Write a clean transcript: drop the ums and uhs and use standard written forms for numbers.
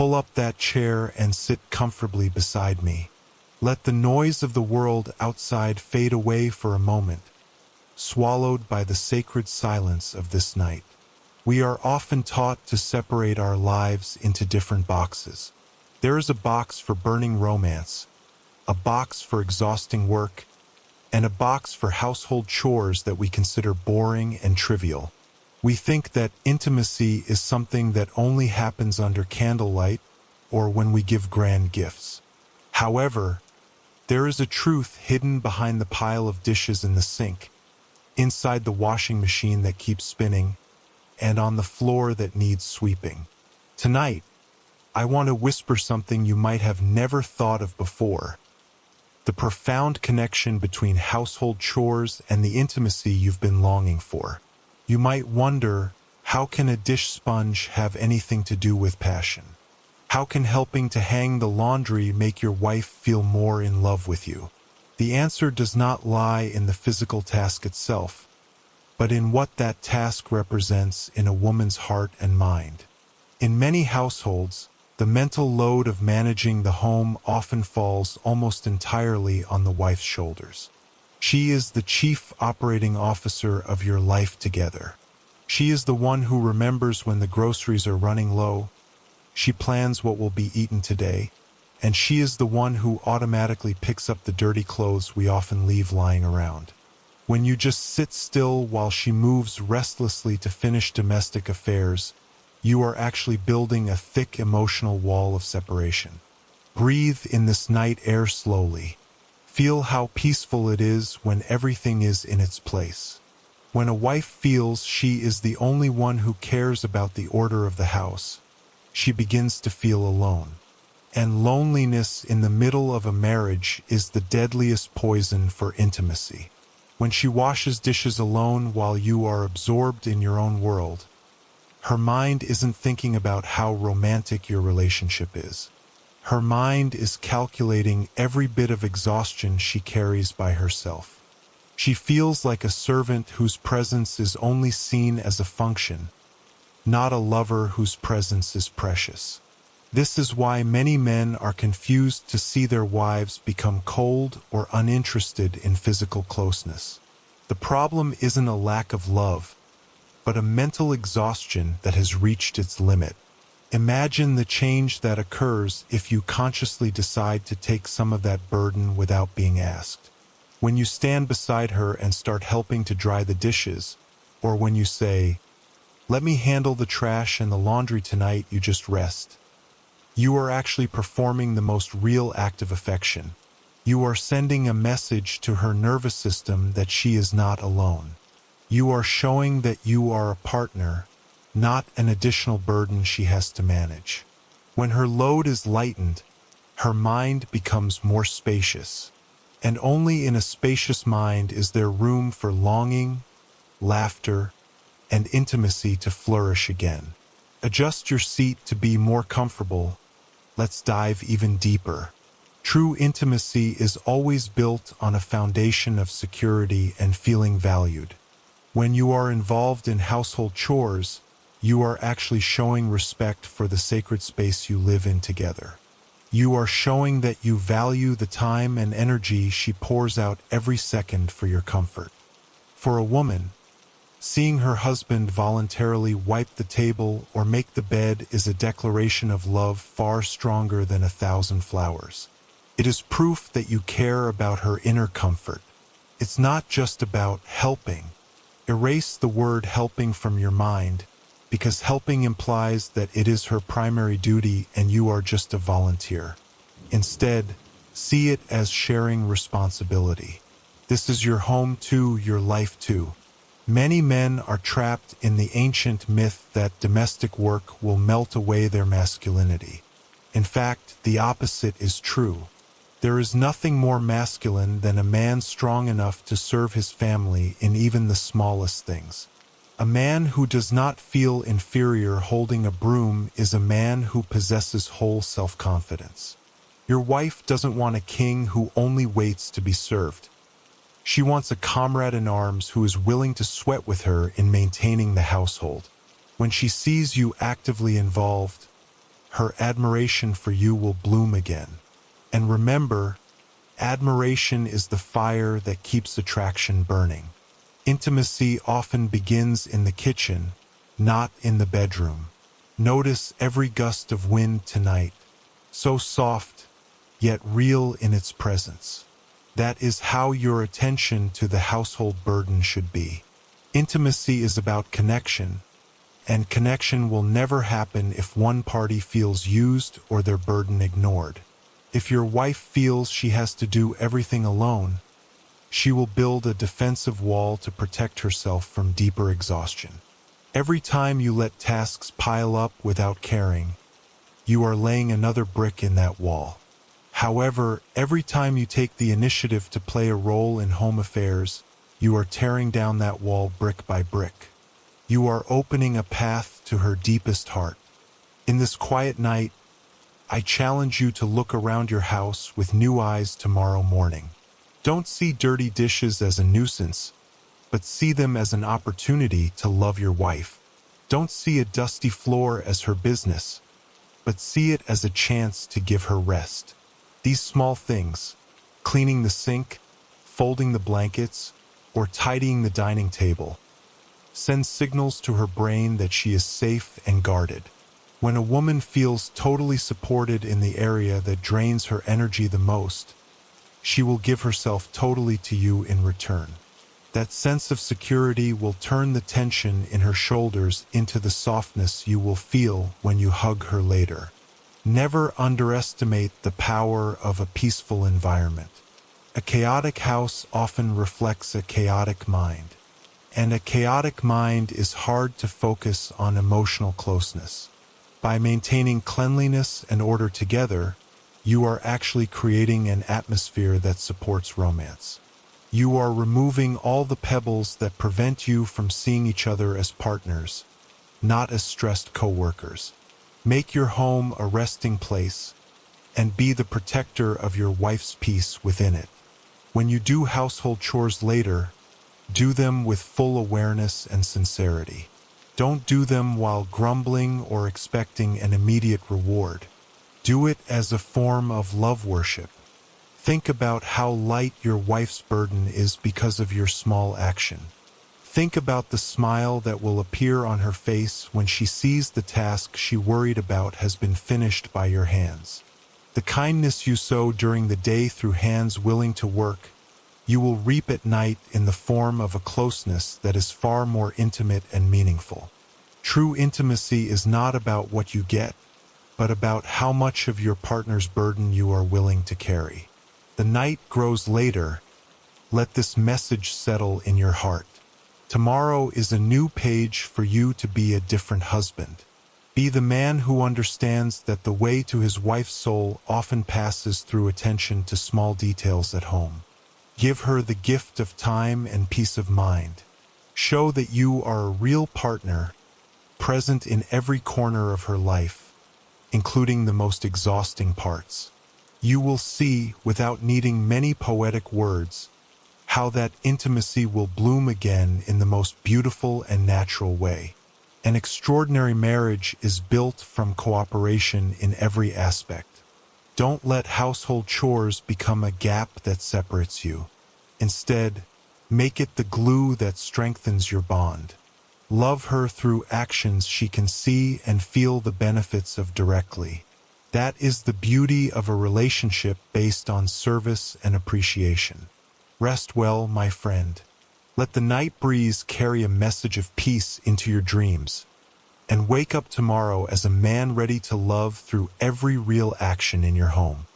Pull up that chair and sit comfortably beside me. Let the noise of the world outside fade away for a moment, swallowed by the sacred silence of this night. We are often taught to separate our lives into different boxes. There is a box for burning romance, a box for exhausting work, and a box for household chores that we consider boring and trivial. We think that intimacy is something that only happens under candlelight or when we give grand gifts. However, there is a truth hidden behind the pile of dishes in the sink, inside the washing machine that keeps spinning, and on the floor that needs sweeping. Tonight, I want to whisper something you might have never thought of before: the profound connection between household chores and the intimacy you've been longing for. You might wonder, how can a dish sponge have anything to do with passion? How can helping to hang the laundry make your wife feel more in love with you? The answer does not lie in the physical task itself, but in what that task represents in a woman's heart and mind. In many households, the mental load of managing the home often falls almost entirely on the wife's shoulders. She is the chief operating officer of your life together. She is the one who remembers when the groceries are running low. She plans what will be eaten today, and she is the one who automatically picks up the dirty clothes we often leave lying around. When you just sit still while she moves restlessly to finish domestic affairs, you are actually building a thick emotional wall of separation. Breathe in this night air slowly. Feel how peaceful it is when everything is in its place. When a wife feels she is the only one who cares about the order of the house, she begins to feel alone. And loneliness in the middle of a marriage is the deadliest poison for intimacy. When she washes dishes alone while you are absorbed in your own world, her mind isn't thinking about how romantic your relationship is. Her mind is calculating every bit of exhaustion she carries by herself. She feels like a servant whose presence is only seen as a function, not a lover whose presence is precious. This is why many men are confused to see their wives become cold or uninterested in physical closeness. The problem isn't a lack of love, but a mental exhaustion that has reached its limit. Imagine the change that occurs if you consciously decide to take some of that burden without being asked. When you stand beside her and start helping to dry the dishes, or when you say, "Let me handle the trash and the laundry tonight, you just rest." You are actually performing the most real act of affection. You are sending a message to her nervous system that she is not alone. You are showing that you are a partner, not an additional burden she has to manage. When her load is lightened, her mind becomes more spacious. And only in a spacious mind is there room for longing, laughter, and intimacy to flourish again. Adjust your seat to be more comfortable. Let's dive even deeper. True intimacy is always built on a foundation of security and feeling valued. When you are involved in household chores, you are actually showing respect for the sacred space you live in together. You are showing that you value the time and energy she pours out every second for your comfort. For a woman, seeing her husband voluntarily wipe the table or make the bed is a declaration of love far stronger than 1,000 flowers. It is proof that you care about her inner comfort. It's not just about helping. Erase the word helping from your mind, because helping implies that it is her primary duty and you are just a volunteer. Instead, see it as sharing responsibility. This is your home too, your life too. Many men are trapped in the ancient myth that domestic work will melt away their masculinity. In fact, the opposite is true. There is nothing more masculine than a man strong enough to serve his family in even the smallest things. A man who does not feel inferior holding a broom is a man who possesses whole self-confidence. Your wife doesn't want a king who only waits to be served. She wants a comrade in arms who is willing to sweat with her in maintaining the household. When she sees you actively involved, her admiration for you will bloom again. And remember, admiration is the fire that keeps attraction burning. Intimacy often begins in the kitchen, not in the bedroom. Notice every gust of wind tonight, so soft, yet real in its presence. That is how your attention to the household burden should be. Intimacy is about connection, and connection will never happen if one party feels used or their burden ignored. If your wife feels she has to do everything alone, she will build a defensive wall to protect herself from deeper exhaustion. Every time you let tasks pile up without caring, you are laying another brick in that wall. However, every time you take the initiative to play a role in home affairs, you are tearing down that wall brick by brick. You are opening a path to her deepest heart. In this quiet night, I challenge you to look around your house with new eyes tomorrow morning. Don't see dirty dishes as a nuisance, but see them as an opportunity to love your wife. Don't see a dusty floor as her business, but see it as a chance to give her rest. These small things, cleaning the sink, folding the blankets, or tidying the dining table, send signals to her brain that she is safe and guarded. When a woman feels totally supported in the area that drains her energy the most, she will give herself totally to you in return. That sense of security will turn the tension in her shoulders into the softness you will feel when you hug her later. Never underestimate the power of a peaceful environment. A chaotic house often reflects a chaotic mind, and a chaotic mind is hard to focus on emotional closeness. By maintaining cleanliness and order together, you are actually creating an atmosphere that supports romance. You are removing all the pebbles that prevent you from seeing each other as partners, not as stressed co-workers. Make your home a resting place, and be the protector of your wife's peace within it. When you do household chores later, do them with full awareness and sincerity. Don't do them while grumbling or expecting an immediate reward. Do it as a form of love worship. Think about how light your wife's burden is because of your small action. Think about the smile that will appear on her face when she sees the task she worried about has been finished by your hands. The kindness you sow during the day through hands willing to work, you will reap at night in the form of a closeness that is far more intimate and meaningful. True intimacy is not about what you get, but about how much of your partner's burden you are willing to carry. The night grows later. Let this message settle in your heart. Tomorrow is a new page for you to be a different husband. Be the man who understands that the way to his wife's soul often passes through attention to small details at home. Give her the gift of time and peace of mind. Show that you are a real partner, present in every corner of her life, including the most exhausting parts. You will see, without needing many poetic words, how that intimacy will bloom again in the most beautiful and natural way. An extraordinary marriage is built from cooperation in every aspect. Don't let household chores become a gap that separates you. Instead, make it the glue that strengthens your bond. Love her through actions she can see and feel the benefits of directly. That is the beauty of a relationship based on service and appreciation. Rest well, my friend. Let the night breeze carry a message of peace into your dreams. And wake up tomorrow as a man ready to love through every real action in your home.